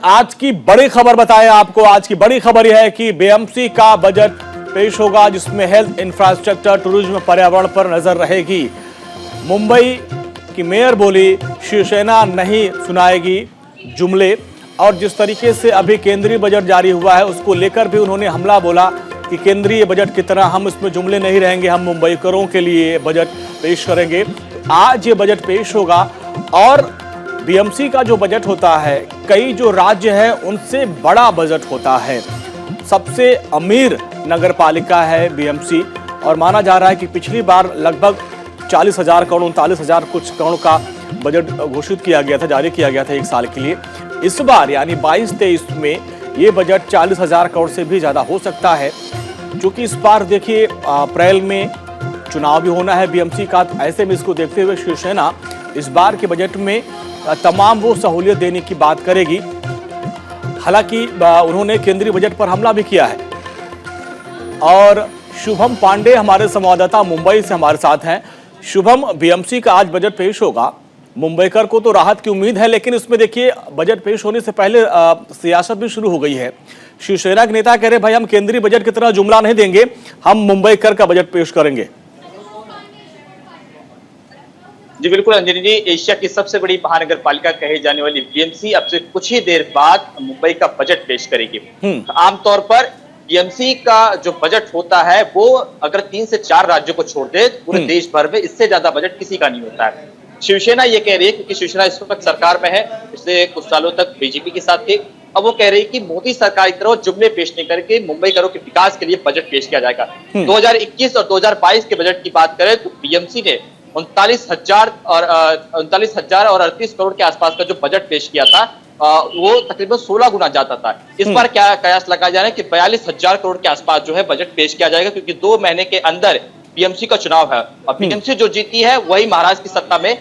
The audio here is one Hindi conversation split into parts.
आज की बड़ी खबर बताएं आपको। आज की बड़ी खबर यह है कि बीएमसी का बजट पेश होगा, जिसमें हेल्थ, इंफ्रास्ट्रक्चर, टूरिज्म, पर्यावरण पर नजर रहेगी। मुंबई की मेयर बोली शिवसेना नहीं सुनाएगी जुमले, और जिस तरीके से अभी केंद्रीय बजट जारी हुआ है उसको लेकर भी उन्होंने हमला बोला कि केंद्रीय बजट की तरह हम इसमें जुमले नहीं रहेंगे, हम मुंबईकरों के लिए बजट पेश करेंगे। आज ये बजट पेश होगा और बीएमसी का जो बजट होता है, कई जो राज्य है उनसे बड़ा बजट होता है। सबसे अमीर नगर पालिका है बीएमसी, और माना जा रहा है कि पिछली बार लगभग 40,000 करोड़ 39,000 कुछ करोड़ का बजट घोषित किया गया था, जारी किया गया था एक साल के लिए। इस बार यानी 22-23 में ये बजट 40,000 करोड़ से भी ज्यादा हो सकता है, क्योंकि इस बार देखिए अप्रैल में चुनाव भी होना है बीएमसी का। ऐसे में इसको देखते हुए शिवसेना इस बार के बजट में तमाम वो सहूलियत देने की बात करेगी। हालांकि उन्होंने केंद्रीय बजट पर हमला भी किया है। और शुभम पांडे हमारे संवाददाता मुंबई से हमारे साथ हैं। शुभम, बीएमसी का आज बजट पेश होगा, मुंबईकर को तो राहत की उम्मीद है, लेकिन इसमें देखिए बजट पेश होने से पहले सियासत भी शुरू हो गई है। शिवसेना के नेता कह रहे भाई हम केंद्रीय बजट की तरह जुमला नहीं देंगे, हम मुंबईकर का बजट पेश करेंगे। जी बिल्कुल अंजनी जी, एशिया की सबसे बड़ी महानगर पालिका कही जाने वाली बीएमसी अब से कुछ ही देर बाद मुंबई का बजट पेश करेगी। आमतौर पर बीएमसी का जो बजट होता है वो अगर 3 से 4 राज्यों को छोड़ दे पूरे देश भर में इससे ज्यादा बजट किसी का नहीं होता है। शिवसेना ये कह रही है, क्योंकि शिवसेना इस वक्त सरकार में है, पिछले कुछ सालों तक बीजेपी के साथ थी। अब वो कह रही है कि मोदी सरकार की तरफ जुमले पेश नहीं करके मुंबई करों के विकास के लिए बजट पेश किया जाएगा। 2021 और 2022 के बजट की बात करें तो बीएमसी ने 39,000 और 38 करोड़ के आसपास का जो बजट पेश किया था वो तकरीबन 16 गुना ज्यादा था। इस बार क्या कयास लगाया जा रहा है कि 42,000 करोड़ के आसपास जो है बजट पेश किया जाएगा, क्योंकि 2 महीने के अंदर बीएमसी का चुनाव है और बीएमसी जो जीती है वही महाराष्ट्र की सत्ता में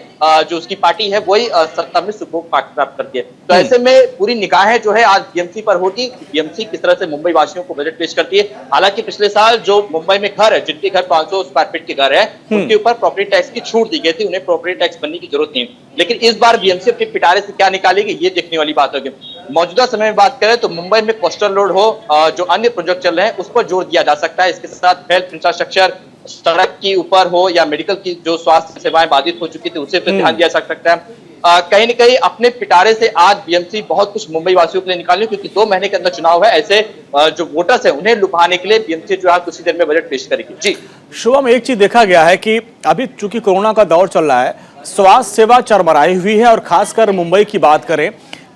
जो उसकी पार्टी है वही सत्ता में सुभोग प्राप्त करती है। तो ऐसे में पूरी निगाहें जो है आज बीएमसी पर होती, बीएमसी किस तरह से मुंबई वासियों को बजट पेश करती है। हालांकि पिछले साल जो मुंबई में घर है, जिनके घर 500 स्क्वायर फीट के घर है, उनके ऊपर प्रॉपर्टी टैक्स की छूट दी गई थी, उन्हें प्रॉपर्टी टैक्स बनने की जरूरत नहीं। लेकिन इस बार बीएमसी अपने पिटारे से क्या निकालेगी ये देखने वाली बात होगी। मौजूदा समय में बात करें तो मुंबई में कोस्टल रोड हो, जो अन्य प्रोजेक्ट चल रहे हैं उस पर जोर दिया जा सकता है। इसके साथ हेल्थ इंफ्रास्ट्रक्चर, सड़क के ऊपर हो या मेडिकल की जो स्वास्थ्य सेवाएं बाधित हो चुकी थी उसे पर ध्यान दिया जा सकता है। कहीं न कहीं अपने पिटारे से आज बीएमसी बहुत कुछ मुंबई वासियों के लिए निकाले, क्योंकि 2 महीने के अंदर चुनाव है। ऐसे जो वोटर्स है उन्हें लुभाने के लिए बीएमसी जो है कुछ ही देर में बजट पेश करेगी। जी शुभम, एक चीज देखा गया है कि अभी चूंकि कोरोना का दौर चल रहा है, स्वास्थ्य सेवा चरमराई हुई है, और खासकर मुंबई की बात करें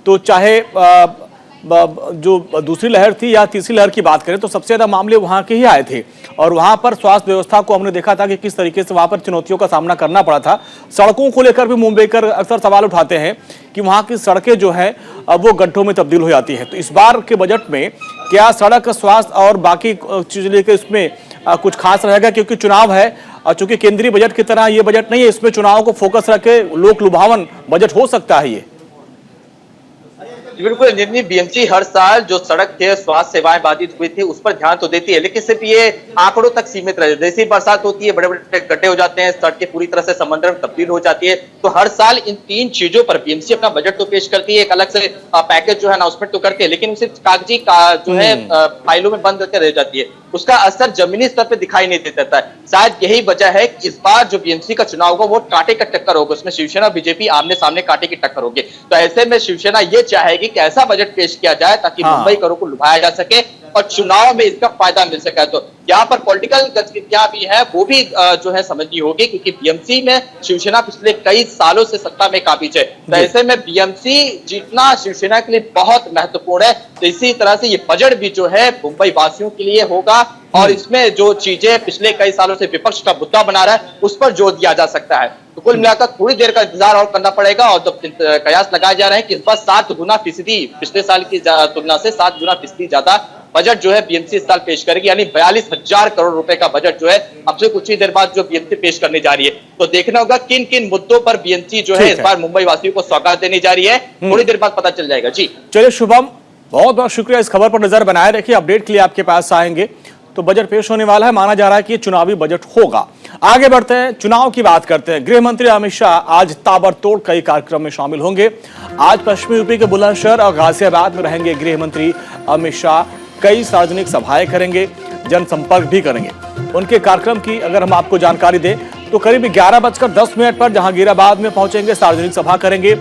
तो चाहे जो दूसरी लहर थी या तीसरी लहर की बात करें तो सबसे ज्यादा मामले वहां के ही आए थे, और वहां पर स्वास्थ्य व्यवस्था को हमने देखा था कि किस तरीके से वहां पर चुनौतियों का सामना करना पड़ा था। सड़कों को लेकर भी मुंबईकर अक्सर सवाल उठाते हैं कि वहां की सड़कें जो है अब वो गड्ढों में तब्दील हो जाती है। तो इस बार के बजट में क्या सड़क, स्वास्थ्य और बाकी चीजें लेकर इसमें कुछ खास रहेगा, क्योंकि चुनाव है और चूंकि केंद्रीय बजट की तरह ये बजट नहीं है, इसमें चुनाव को फोकस रखे लोक लुभावन बजट हो सकता है ये? बिल्कुल अंजनी, बीएमसी हर साल जो सड़क थे, स्वास्थ्य सेवाएं बाधित हुई थी उस पर ध्यान तो देती है, लेकिन सिर्फ ये आंकड़ों तक सीमित रहे। जैसे बरसात होती है, बड़े बड़े गड्ढे हो जाते हैं, सड़कें पूरी तरह से समंदर में तब्दील हो जाती है। तो हर साल इन 3 चीजों पर बीएमसी अपना बजट तो पेश करती है, एक अलग से पैकेज जो है अनाउंसमेंट तो करती है, लेकिन सिर्फ कागजी जो है फाइलों में बंद करके रह जाती है। उसका असर जमीनी स्तर पर दिखाई नहीं देता है। शायद यही वजह है कि इस बार जो बीएमसी का चुनाव होगा वो कांटे का टक्कर होगा, उसमें शिवसेना और बीजेपी आमने सामने कांटे की टक्कर होगी। तो ऐसे में शिवसेना ये चाहेगी कि ऐसा बजट पेश किया जाए ताकि मुंबई करों को लुभाया जा सके और चुनाव में इसका फायदा मिल सके। तो यहाँ पर पॉलिटिकल गतिविधियां भी है वो भी जो है समझनी होगी, क्योंकि बीएमसी में शिवसेना पिछले कई सालों से सत्ता में काबिज है। तो ऐसे में बीएमसी जीतना शिवसेना के लिए बहुत महत्वपूर्ण है। तो इसी तरह से ये बजट भी जो है मुंबई वासियों के लिए होगा, और इसमें जो चीजें पिछले कई सालों से विपक्ष का मुद्दा बना रहा है उस पर जोर दिया जा सकता है। तो कुल मिलाकर थोड़ी देर का इंतजार और करना पड़ेगा, और जब कयास लगाए जा रहे हैं कि इस बार 7 गुना फीसदी पिछले साल की तुलना से 7 गुना फीसदी ज्यादा बजट जो है बीएमसी इस साल पेश करेगी, यानी 42,000 करोड़ रुपए का बजट जो है अब से कुछ ही देर बाद जो बीएमसी पेश करने जा रही है। तो देखना होगा किन किन मुद्दों पर बीएमसी जो है इस बार मुंबई वासियों को सौगात देने जा रही है, थोड़ी देर बाद पता चल जाएगा। जी चलिए शुभम, बहुत बहुत शुक्रिया, इस खबर पर नजर बनाए रखिए, अपडेट के लिए आपके पास आएंगे। तो बजट पेश होने वाला है। माना जा रहा है कि ये चुनावी बजट होगा। आगे बढ़ते हैं, चुनाव की बात करते हैं। गृह मंत्री अमित शाह आज ताबड़तोड़ कई कार्यक्रम में शामिल होंगे। आज पश्चिमी यूपी के बुलंदशहर और गाजियाबाद में रहेंगे गृह मंत्री अमित शाह। कई सार्वजनिक सभाएं करेंगे, जनसंपर्क भी करेंगे। उनके कार्यक्रम की अगर हम आपको जानकारी दें तो करीब 11:10 पर जहांगीराबाद में पहुंचेंगे, सार्वजनिक सभा करेंगे।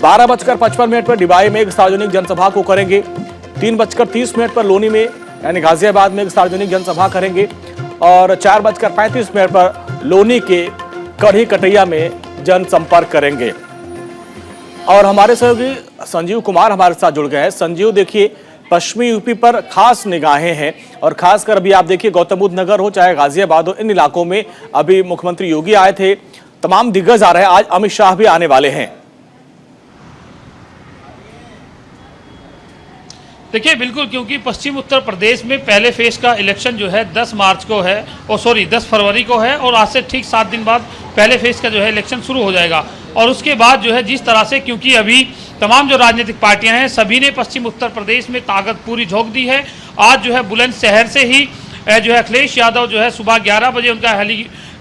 12:55 पर डिबाई में एक सार्वजनिक जनसभा को करेंगे। 3:30 पर लोनी में यानी गाजियाबाद में एक सार्वजनिक जनसभा करेंगे और 4:35 पर लोनी के कढ़ी कटैया में जनसंपर्क करेंगे। और हमारे सहयोगी संजीव कुमार हमारे साथ जुड़ गए हैं। संजीव, देखिए पश्चिमी यूपी पर खास निगाहें हैं और खासकर अभी आप देखिए गौतम बुद्ध नगर हो चाहे गाजियाबाद हो, इन इलाकों में अभी मुख्यमंत्री योगी आए थे, तमाम दिग्गज आ रहे हैं, आज अमित शाह भी आने वाले हैं। देखिए बिल्कुल, क्योंकि पश्चिम उत्तर प्रदेश में पहले फेज का इलेक्शन जो है 10 फरवरी को है और आज से ठीक 7 दिन बाद पहले फेज का जो है इलेक्शन शुरू हो जाएगा। और उसके बाद जो है जिस तरह से, क्योंकि अभी तमाम जो राजनीतिक पार्टियां हैं सभी ने पश्चिम उत्तर प्रदेश में ताकत पूरी झोंक दी है। आज जो है बुलंदशहर से ही जो है अखिलेश यादव जो है सुबह 11 बजे उनका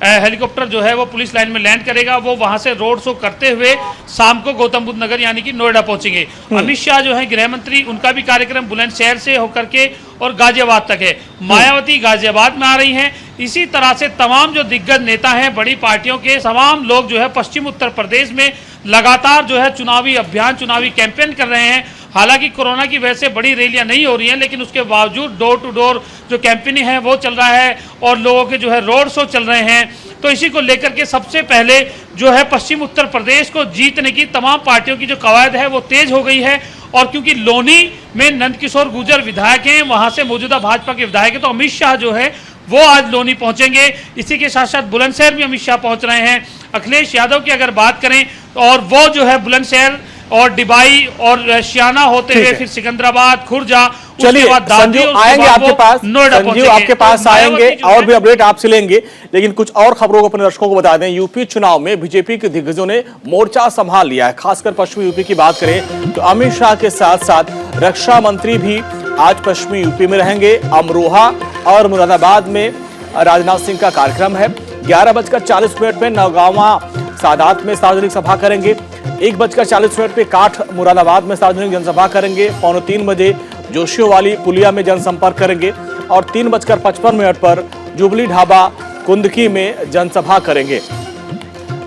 हेलीकॉप्टर जो है वो पुलिस लाइन में लैंड करेगा। वो वहां से रोड शो करते हुए शाम को गौतम बुद्ध नगर यानी कि नोएडा पहुंचेंगे। अमित शाह जो है गृह मंत्री, उनका भी कार्यक्रम बुलंदशहर से होकर के और गाजियाबाद तक है। मायावती गाजियाबाद में आ रही हैं। इसी तरह से तमाम जो दिग्गज नेता हैं बड़ी पार्टियों के, तमाम लोग जो है पश्चिम उत्तर प्रदेश में लगातार जो है चुनावी अभियान, चुनावी कैंपेन कर रहे हैं। हालांकि कोरोना की वजह से बड़ी रैलियां नहीं हो रही हैं, लेकिन उसके बावजूद डोर टू डोर जो कैंपेनिंग है वो चल रहा है और लोगों के जो है रोड शो चल रहे हैं। तो इसी को लेकर के सबसे पहले जो है पश्चिम उत्तर प्रदेश को जीतने की तमाम पार्टियों की जो कवायद है वो तेज हो गई है। और क्योंकि लोनी में नंदकिशोर गुर्जर विधायक हैं, वहां से मौजूदा भाजपा के विधायक हैं, तो अमित शाह जो है वो आज लोनी पहुंचेंगे। इसी के साथ साथ बुलंदशहर में अमित शाह पहुंच रहे हैं। अखिलेश यादव की अगर बात करें और वो जो है बुलंदशहर और डिबाई और शियाना होते हुए फिर सिकंदराबाद, खुर्जा, चलिए संजीव आएंगे आपके पास, संजीव आपके पास आएंगे और भी अपडेट आपसे लेंगे। लेकिन कुछ और खबरों को अपने दर्शकों को बता दें। यूपी चुनाव में बीजेपी के दिग्गजों ने मोर्चा संभाल लिया है। खासकर पश्चिमी यूपी की बात करें तो अमित शाह के साथ साथ रक्षा मंत्री भी आज पश्चिमी यूपी में रहेंगे। अमरोहा और मुरादाबाद में राजनाथ सिंह का कार्यक्रम है। 11:40 पे नौगावा सादात में सार्वजनिक सभा करेंगे। 1:40 पे काठ मुरादाबाद में सार्वजनिक जनसभा करेंगे। 2:45 बजे जोशियों वाली पुलिया में जनसंपर्क करेंगे और 3:55 पर जुबली ढाबा कुंदकी में जनसभा करेंगे।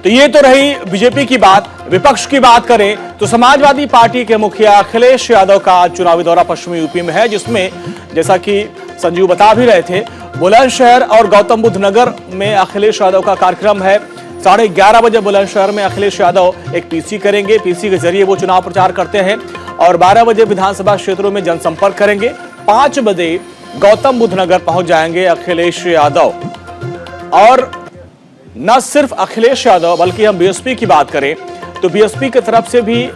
तो ये तो रही बीजेपी की बात। विपक्ष की बात करें तो समाजवादी पार्टी के मुखिया अखिलेश यादव का चुनावी दौरा पश्चिमी यूपी में है, जिसमें जैसा कि संजीव बता भी रहे थे बुलंदशहर और गौतम बुद्ध नगर में अखिलेश यादव का कार्यक्रम है। 11:30 बजे बुलंदशहर में अखिलेश यादव एक पीसी करेंगे। पीसी के जरिए वो चुनाव प्रचार करते हैं और 12 बजे विधानसभा क्षेत्रों में जनसंपर्क करेंगे। 5 बजे गौतम बुद्ध नगर पहुंच जाएंगे अखिलेश यादव। और न सिर्फ अखिलेश यादव बल्कि हम बीएसपी की बात करें तो बीएसपी की तरफ से भी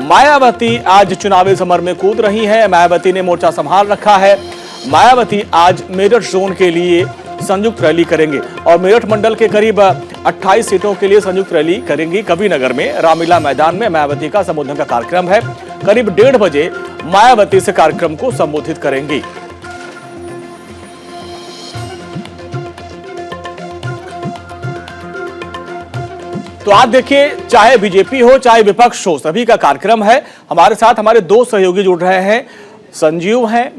मायावती आज चुनावी समर में कूद रही है। मायावती ने मोर्चा संभाल रखा है। मायावती आज मेरठ जोन के लिए संयुक्त रैली करेंगे और मेरठ मंडल के करीब 28 सीटों के लिए संयुक्त रैली करेंगी। कबीरनगर में रामलीला मैदान में मायावती का संबोधन का कार्यक्रम है। करीब 1:30 बजे मायावती से कार्यक्रम को संबोधित करेंगी। तो आप देखिए, चाहे बीजेपी हो चाहे विपक्ष हो, सभी का कार्यक्रम है। हमारे साथ हमारे 2 सहयोगी जुड़ रहे हैं। संजीव हैं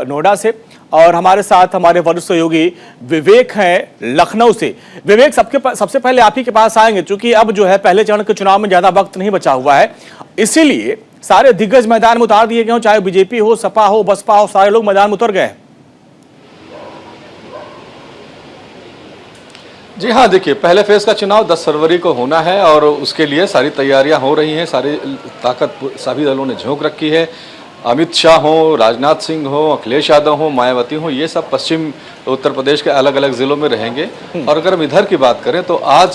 नोएडा से और हमारे साथ हमारे वरिष्ठ सहयोगी विवेक हैं लखनऊ से। विवेक, सबसे पहले आप ही के पास आएंगे, क्योंकि अब जो है पहले चरण के चुनाव में ज्यादा वक्त नहीं बचा हुआ है, इसीलिए सारे दिग्गज मैदान में उतार दिए गए हो, चाहे बीजेपी हो, सपा हो, बसपा हो, सारे लोग मैदान में उतर गए। जी हाँ, देखिए पहले फेज का चुनाव 10 फरवरी को होना है और उसके लिए सारी तैयारियां हो रही हैं। सारी ताकत सभी दलों ने झोंक रखी है। अमित शाह हो, राजनाथ सिंह हो, अखिलेश यादव हो, मायावती हो, ये सब पश्चिम उत्तर प्रदेश के अलग अलग जिलों में रहेंगे। और अगर हम इधर की बात करें तो आज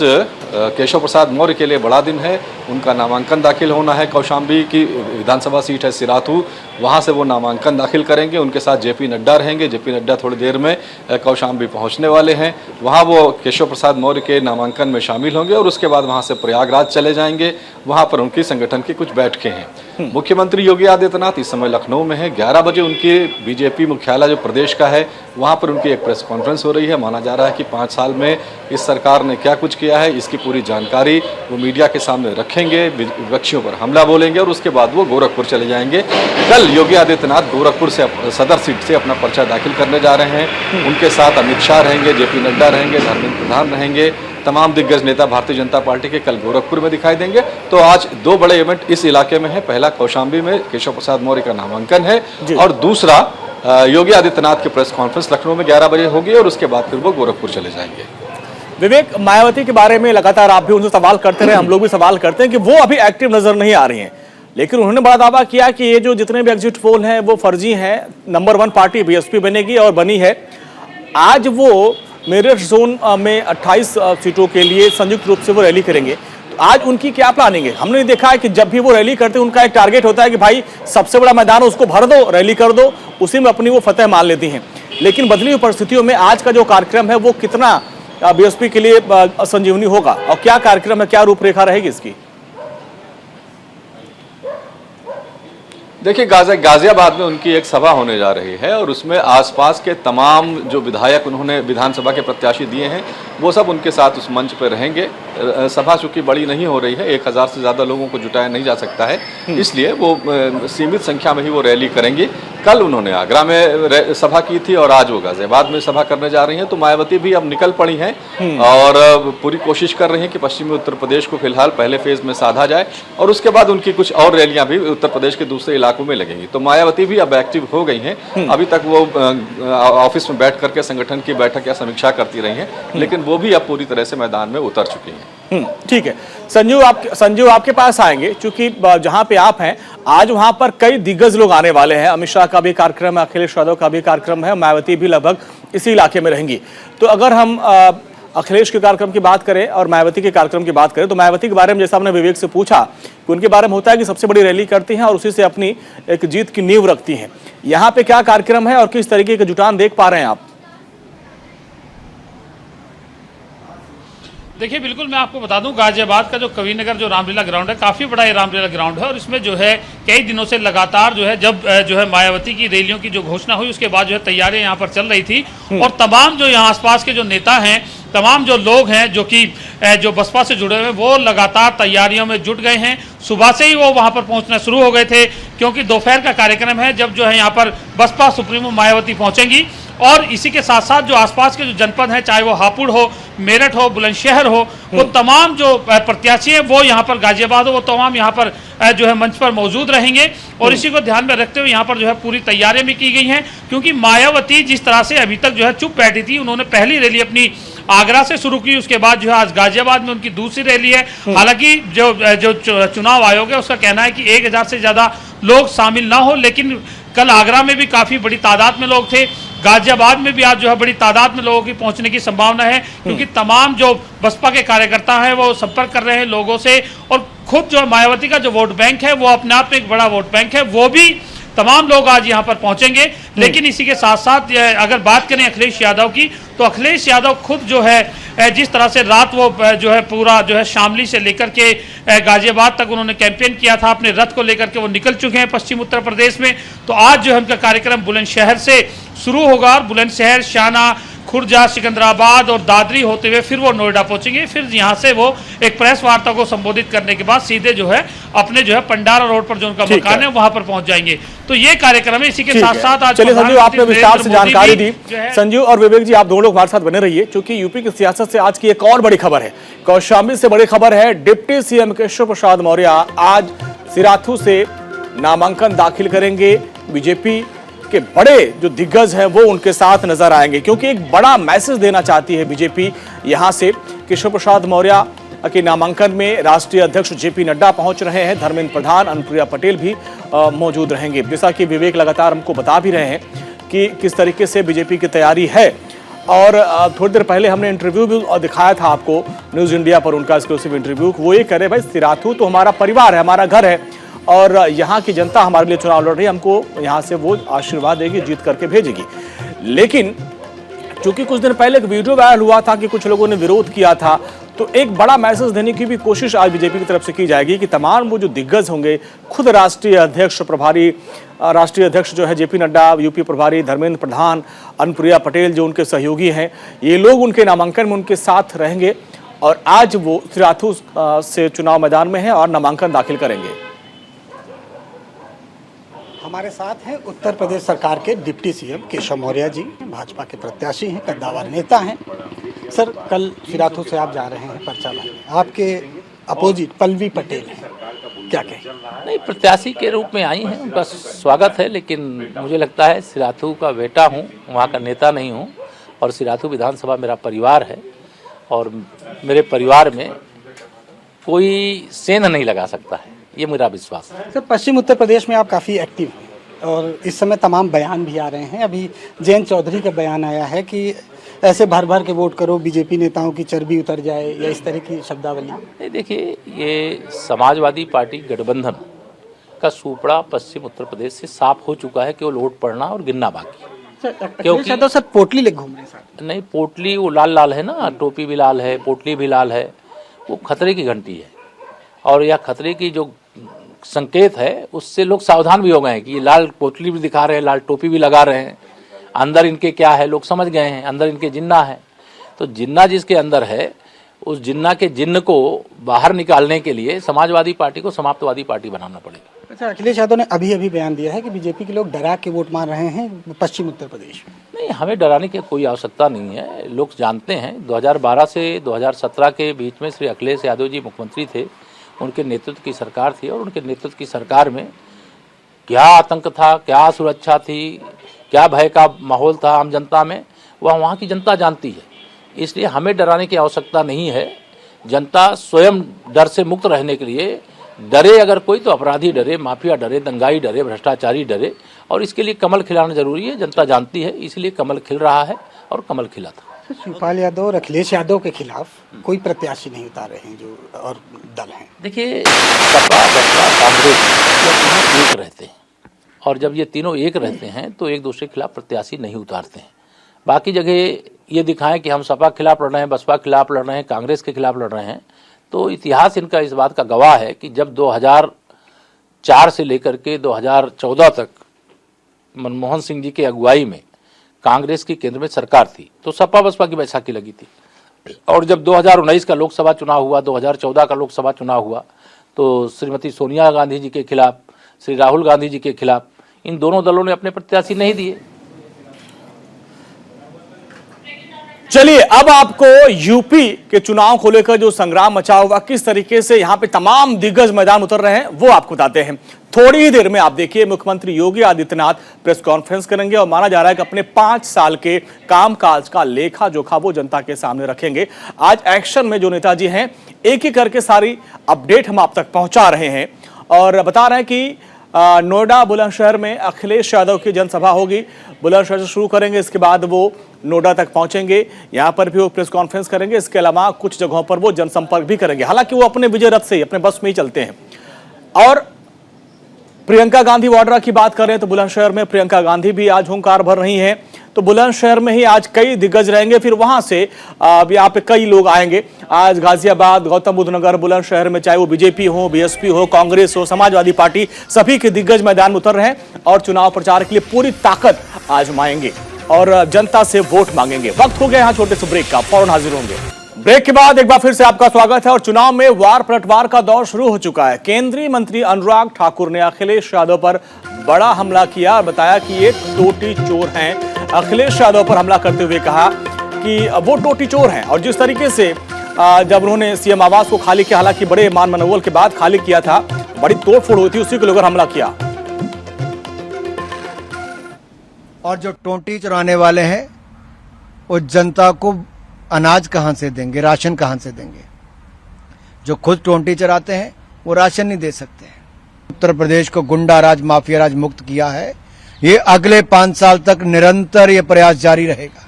केशव प्रसाद मौर्य के लिए बड़ा दिन है। उनका नामांकन दाखिल होना है। कौशाम्बी की विधानसभा सीट है सिराथू, वहाँ से वो नामांकन दाखिल करेंगे। उनके साथ जेपी नड्डा रहेंगे। जेपी नड्डा थोड़ी देर में कौशाम्बी पहुँचने वाले हैं। वहाँ वो केशव प्रसाद मौर्य के नामांकन में शामिल होंगे और उसके बाद वहाँ से प्रयागराज चले जाएंगे। वहाँ पर उनकी संगठन की कुछ बैठकें हैं। मुख्यमंत्री योगी आदित्यनाथ इस समय लखनऊ में है। 11 बजे उनकी बीजेपी मुख्यालय जो प्रदेश का है वहाँ पर उनकी एक प्रेस कॉन्फ्रेंस हो रही है। माना जा रहा है कि 5 साल में इस सरकार ने क्या कुछ किया है इसकी पूरी जानकारी वो मीडिया के सामने रखेंगे, विपक्षियों पर हमला बोलेंगे और उसके बाद वो गोरखपुर चले जाएंगे। कल योगी आदित्यनाथ गोरखपुर से सदर सीट से अपना पर्चा दाखिल करने जा रहे हैं। उनके साथ अमित शाह रहेंगे, जेपी नड्डा रहेंगे, धर्मेंद्र प्रधान रहेंगे, तमाम दिग्गज नेता भारतीय जनता पार्टी के कल गोरखपुर में दिखाई देंगे। तो आज 2 बड़े इवेंट इस इलाके में है। पहला कौशाम्बी में केशव प्रसाद मौर्य का नामांकन है और दूसरा योगी आदित्यनाथ की प्रेस कॉन्फ्रेंस लखनऊ में 11 बजे होगी और उसके बाद फिर वो गोरखपुर चले जाएंगे। विवेक, मायावती के बारे में लगातार आप भी उनसे सवाल करते रहे, हम लोग भी सवाल करते हैं कि वो अभी एक्टिव नजर नहीं आ रही हैं, लेकिन उन्होंने बड़ा दावा किया कि ये जो जितने भी एग्जिट पोल हैं वो फर्जी हैं, नंबर 1 पार्टी बीएसपी बनेगी और बनी है। आज वो मेरठ जोन में 28 सीटों के लिए संयुक्त रूप से वो रैली करेंगे। तो आज उनकी क्या प्लानिंग है? हमने देखा है कि जब भी वो रैली करते हैं उनका एक टारगेट होता है कि भाई सबसे बड़ा मैदान उसको भर दो, रैली कर दो, उसी में अपनी वो फतेह मान लेती हैं। लेकिन बदली हुई परिस्थितियों में आज का जो कार्यक्रम है वो कितना बीएसपी के लिए संजीवनी होगा और क्या कार्यक्रम है, क्या रूपरेखा रहेगी इसकी? देखिए, गाजियाबाद में उनकी एक सभा होने जा रही है और उसमें आसपास के तमाम जो विधायक उन्होंने विधानसभा के प्रत्याशी दिए हैं वो सब उनके साथ उस मंच पर रहेंगे। सभा चूंकि बड़ी नहीं हो रही है, 1000 से ज़्यादा लोगों को जुटाया नहीं जा सकता है, इसलिए वो सीमित संख्या में ही वो रैली करेंगी। कल उन्होंने आगरा में सभा की थी और आज वो गाजियाबाद में सभा करने जा रही हैं। तो मायावती भी अब निकल पड़ी हैं और पूरी कोशिश कर रही हैं कि पश्चिमी उत्तर प्रदेश को फिलहाल पहले फेज में साधा जाए और उसके बाद उनकी कुछ और रैलियां भी उत्तर प्रदेश के दूसरे इलाकों में लगेंगी। तो मायावती भी अब एक्टिव हो गई हैं। अभी तक वो ऑफिस में बैठ करके संगठन की बैठक या समीक्षा करती रही हैं, लेकिन वो भी अब पूरी तरह से मैदान में उतर चुकी हैं। ठीक है संजीव, आपके पास आएंगे क्योंकि जहां पे आप हैं आज वहां पर कई दिग्गज लोग आने वाले हैं। अमित शाह का भी कार्यक्रम है, अखिलेश यादव का भी कार्यक्रम है, मायावती भी लगभग इसी इलाके में रहेंगी। तो अगर हम अखिलेश के कार्यक्रम की बात करें और मायावती के कार्यक्रम की बात करें तो मायावती के बारे में जैसा हमने विवेक से पूछा कि उनके बारे में होता है कि सबसे बड़ी रैली करती हैं और उसी से अपनी एक जीत की नींव रखती हैं। यहाँ पे क्या कार्यक्रम है और किस तरीके का जुटान देख पा रहे हैं आप? देखिए, बिल्कुल मैं आपको बता दूं, गाजियाबाद का जो कविनगर जो रामलीला ग्राउंड है, काफ़ी बड़ा ये रामलीला ग्राउंड है और इसमें जो है कई दिनों से लगातार जो है जब जो है मायावती की रैलियों की जो घोषणा हुई उसके बाद जो है तैयारियां यहाँ पर चल रही थी और तमाम जो यहाँ आसपास के जो नेता हैं, तमाम जो लोग हैं जो कि जो बसपा से जुड़े हुए हैं वो लगातार तैयारियों में जुट गए हैं। सुबह से ही वो वहाँ पर पहुँचना शुरू हो गए थे क्योंकि दोपहर का कार्यक्रम है जब जो है यहाँ पर बसपा सुप्रीमो मायावती पहुँचेंगी और इसी के साथ साथ जो आसपास के जो जनपद हैं, चाहे वो हापुड़ हो, मेरठ हो, बुलंदशहर हो, वो तमाम जो प्रत्याशी हैं वो यहाँ पर गाजियाबाद हो, वो तमाम यहाँ पर जो है मंच पर मौजूद रहेंगे और इसी को ध्यान में रखते हुए यहाँ पर जो है पूरी तैयारियां भी की गई हैं। क्योंकि मायावती जिस तरह से अभी तक जो है चुप बैठी थी, उन्होंने पहली रैली अपनी आगरा से शुरू की, उसके बाद जो है आज गाजियाबाद में उनकी दूसरी रैली है। हालांकि जो चुनाव आयोग है उसका कहना है कि 1000 से ज्यादा लोग शामिल ना हो, लेकिन कल आगरा में भी काफी बड़ी तादाद में लोग थे, गाजियाबाद में भी आज जो है बड़ी तादाद में लोगों की पहुंचने की संभावना है क्योंकि तमाम जो बसपा के कार्यकर्ता हैं वो संपर्क कर रहे हैं लोगों से और खुद जो मायावती का जो वोट बैंक है वो अपने आप में एक बड़ा वोट बैंक है, वो भी तमाम लोग आज यहाँ पर पहुंचेंगे। लेकिन इसी के साथ साथ अगर बात करें अखिलेश यादव की तो अखिलेश यादव खुद जो है जिस तरह से रात वो जो है पूरा जो है शामली से लेकर के गाजियाबाद तक उन्होंने कैंपेन किया था, अपने रथ को लेकर के वो निकल चुके हैं पश्चिम उत्तर प्रदेश में। तो आज जो है उनका कार्यक्रम बुलंदशहर से शुरू होगा और बुलंदशहर, शाना, खुर्जा, सिकंदराबाद और दादरी होते हुए फिर वो नोएडा पहुंचेंगे। फिर यहाँ से वो एक प्रेस वार्ता को संबोधित करने के बाद सीधे जो है अपने जो है पंडारा रोड पर जो उनका मकान है वहां पर पहुंच जाएंगे। तो ये कार्यक्रम है। इसी के साथ साथ आज चलिए संजीव, आपने विस्तार से जानकारी दी। संजीव और विवेक जी, आप दोनों लोग हमारे साथ बने रहिए क्योंकि यूपी की सियासत से आज की एक और बड़ी खबर है, कौशाम्बी से बड़ी खबर है। डिप्टी सीएम केशव प्रसाद मौर्य आज सिराथू से नामांकन दाखिल करेंगे। बीजेपी के बड़े जो दिग्गज हैं वो उनके साथ नजर आएंगे क्योंकि एक बड़ा मैसेज देना चाहती है बीजेपी। यहां से केशव प्रसाद मौर्य के नामांकन में राष्ट्रीय अध्यक्ष जेपी नड्डा पहुंच रहे हैं, धर्मेंद्र प्रधान, अनुप्रिया पटेल भी मौजूद रहेंगे। जैसा कि विवेक लगातार हमको बता भी रहे हैं कि किस तरीके से बीजेपी की तैयारी है। और थोड़ी देर पहले हमने इंटरव्यू भी दिखाया था आपको न्यूज इंडिया पर, उनका एक्सक्लूसिव इंटरव्यू। वो ये कह रहे भाई सिराथू तो हमारा परिवार है, हमारा घर है और यहाँ की जनता हमारे लिए चुनाव लड़ रही है, हमको यहाँ से वो आशीर्वाद देगी, जीत करके भेजेगी। लेकिन चूंकि कुछ दिन पहले एक वीडियो वायरल हुआ था कि कुछ लोगों ने विरोध किया था, तो एक बड़ा मैसेज देने की भी कोशिश आज बीजेपी की तरफ से की जाएगी कि तमाम वो जो दिग्गज होंगे, खुद राष्ट्रीय अध्यक्ष जो है जेपी नड्डा, यूपी प्रभारी धर्मेंद्र प्रधान, अनुप्रिया पटेल जो उनके सहयोगी हैं, ये लोग उनके नामांकन में उनके साथ रहेंगे और आज वो सिराथू से चुनाव मैदान में हैं और नामांकन दाखिल करेंगे। हमारे साथ हैं उत्तर प्रदेश सरकार के डिप्टी सीएम केशव मौर्य जी, भाजपा के प्रत्याशी हैं, कद्दावर नेता हैं। सर, कल सिराथू से आप जा रहे हैं पर्चा लाने, आपके अपोजिट पल्लवी पटेल हैं, क्या कहें? नहीं, प्रत्याशी के रूप में आई हैं, उनका स्वागत है, लेकिन मुझे लगता है सिराथू का बेटा हूं, वहां का नेता नहीं हूं और सिराथू विधानसभा मेरा परिवार है और मेरे परिवार में कोई सेंध नहीं लगा सकता है, ये मेरा विश्वास है। सर, पश्चिम उत्तर प्रदेश में आप काफ़ी एक्टिव हैं और इस समय तमाम बयान भी आ रहे हैं। अभी जयंत चौधरी का बयान आया है कि ऐसे भर भर के वोट करो, बीजेपी नेताओं की चर्बी उतर जाए, या इस तरह की शब्दावली। नहीं, देखिए, ये समाजवादी पार्टी गठबंधन का सूपड़ा पश्चिम उत्तर प्रदेश से साफ हो चुका है, केवल वोट पड़ना और गिनना बाकी। क्योंकि तो सर पोटली ले घूम रहे हैं। नहीं, पोटली वो लाल लाल है ना, टोपी भी लाल है, पोटली भी लाल है, वो खतरे की घंटी है और यह खतरे की जो संकेत है उससे लोग सावधान भी हो गए हैं कि ये लाल पोटली भी दिखा रहे हैं, लाल टोपी भी लगा रहे हैं, अंदर इनके क्या है लोग समझ गए हैं, अंदर इनके जिन्ना है। तो जिन्ना जिसके अंदर है, उस जिन्ना के जिन्न को बाहर निकालने के लिए समाजवादी पार्टी को समाप्तवादी पार्टी बनाना पड़ेगा। अच्छा, अखिलेश यादव ने अभी बयान दिया है कि बीजेपी के लोग डरा के वोट मार रहे हैं पश्चिम उत्तर प्रदेश में। नहीं, हमें डराने की कोई आवश्यकता नहीं है। लोग जानते हैं 2012 से 2017 के बीच में श्री अखिलेश यादव जी मुख्यमंत्री थे, उनके नेतृत्व की सरकार थी और उनके नेतृत्व की सरकार में क्या आतंक था, क्या सुरक्षा थी, क्या भय का माहौल था आम जनता में, वह वहाँ की जनता जानती है। इसलिए हमें डराने की आवश्यकता नहीं है। जनता स्वयं डर से मुक्त रहने के लिए डरे, अगर कोई तो अपराधी डरे, माफिया डरे, दंगाई डरे, भ्रष्टाचारी डरे, और इसके लिए कमल खिलाना जरूरी है। जनता जानती है, इसलिए कमल खिल रहा है और कमल खिला था। शिवपाल यादव और अखिलेश यादव के खिलाफ कोई प्रत्याशी नहीं उतारे हैं जो और दल हैं। देखिए, सपा, बसपा, कांग्रेस ये तीनों एक रहते हैं और जब ये तीनों एक रहते हैं तो एक दूसरे के खिलाफ प्रत्याशी नहीं उतारते हैं। बाकी जगह ये दिखाएं कि हम सपा के खिलाफ लड़ रहे हैं, बसपा के खिलाफ लड़ रहे हैं, कांग्रेस के खिलाफ लड़ रहे हैं, तो इतिहास इनका इस बात का गवाह है कि जब 2004 से लेकर के 2014 तक मनमोहन सिंह जी की अगुवाई में कांग्रेस की केंद्र में सरकार थी तो सपा बसपा की बैसाखी लगी थी, और जब 2019 का लोकसभा चुनाव हुआ, 2014 का लोकसभा चुनाव हुआ, तो श्रीमती सोनिया गांधी जी के खिलाफ, श्री राहुल गांधी जी के खिलाफ इन दोनों दलों ने अपने प्रत्याशी नहीं दिए। चलिए, अब आपको यूपी के चुनाव को लेकर जो संग्राम मचा हुआ, किस तरीके से यहां पे तमाम दिग्गज मैदान उतर रहे हैं, वो आपको बताते हैं। थोड़ी ही देर में आप देखिए मुख्यमंत्री योगी आदित्यनाथ प्रेस कॉन्फ्रेंस करेंगे और माना जा रहा है कि अपने 5 साल के कामकाज का लेखा जोखा वो जनता के सामने रखेंगे। आज एक्शन में जो नेताजी हैं, एक एक करके सारी अपडेट हम आप तक पहुंचा रहे हैं और बता रहे हैं कि नोएडा बुलंदशहर में अखिलेश यादव की जनसभा होगी। बुलंदशहर से शुरू करेंगे, इसके बाद वो नोएडा तक पहुंचेंगे, यहां पर भी वो प्रेस कॉन्फ्रेंस करेंगे। इसके अलावा कुछ जगहों पर वो जनसंपर्क भी करेंगे, हालांकि वो अपने विजय रथ से ही, अपने बस में ही चलते हैं। और प्रियंका गांधी वाड्रा की बात करें तो बुलंदशहर में प्रियंका गांधी भी आज हुंकार भर रही हैं, तो बुलंदशहर में ही आज कई दिग्गज रहेंगे, फिर वहां से यहाँ पे कई लोग आएंगे। आज गाजियाबाद, गौतम बुद्ध नगर, बुलंदशहर में चाहे वो बीजेपी हो, बीएसपी हो, कांग्रेस हो, समाजवादी पार्टी, सभी के दिग्गज मैदान में उतर रहे हैं और चुनाव प्रचार के लिए पूरी ताकत आजमाएंगे और जनता से वोट मांगेंगे। वक्त हो गया यहाँ छोटे से ब्रेक का, फौरन हाजिर होंगे। ब्रेक के बाद एक बार फिर से आपका स्वागत है और चुनाव में वार पलटवार का दौर शुरू हो चुका है। केंद्रीय मंत्री अनुराग ठाकुर ने अखिलेश यादव पर बड़ा हमला किया और बताया कि ये टोटी चोर हैं। अखिलेश यादव पर हमला करते हुए कहा कि वो टोटी चोर हैं और जिस तरीके से जब उन्होंने सीएम आवास को खाली किया, हालांकि बड़े मान मनोबल के बाद खाली किया था, बड़ी तोड़फोड़ हुई थी, उसी को लेकर हमला किया। और जो टोटी चुराने वाले हैं वो जनता को अनाज कहां से देंगे, राशन कहां से देंगे? जो खुद टोंटी चराते हैं वो राशन नहीं दे सकते हैं। उत्तर प्रदेश को गुंडा राज, माफिया राज मुक्त किया है। ये अगले 5 साल तक निरंतर ये प्रयास जारी रहेगा।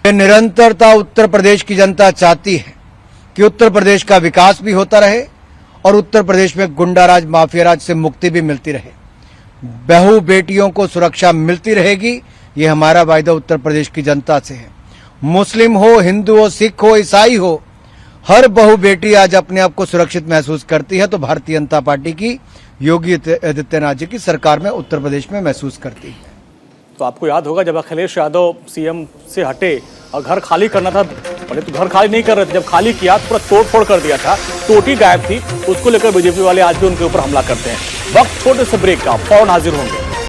ये निरंतरता उत्तर प्रदेश की जनता चाहती है कि उत्तर प्रदेश का विकास भी होता रहे और उत्तर प्रदेश में गुंडा राज, माफिया राज से मुक्ति भी मिलती रहे, बहू बेटियों को सुरक्षा मिलती रहेगी। ये हमारा वायदा उत्तर प्रदेश की जनता से है। मुस्लिम हो, हिंदू हो, सिख हो, ईसाई हो, हर बहू बेटी आज अपने आप को सुरक्षित महसूस करती है तो भारतीय जनता पार्टी की योगी आदित्यनाथ जी की सरकार में उत्तर प्रदेश में महसूस करती है। तो आपको याद होगा जब अखिलेश यादव सीएम से हटे और घर खाली करना था, पहले तो घर खाली नहीं कर रहे थे, जब खाली किया तो पूरा तोड़-फोड़ कर दिया था, टोटी गायब थी, उसको लेकर बीजेपी वाले आज भी उनके ऊपर हमला करते हैं। वक्त छोटे से ब्रेक का, फौरन हाजिर होंगे।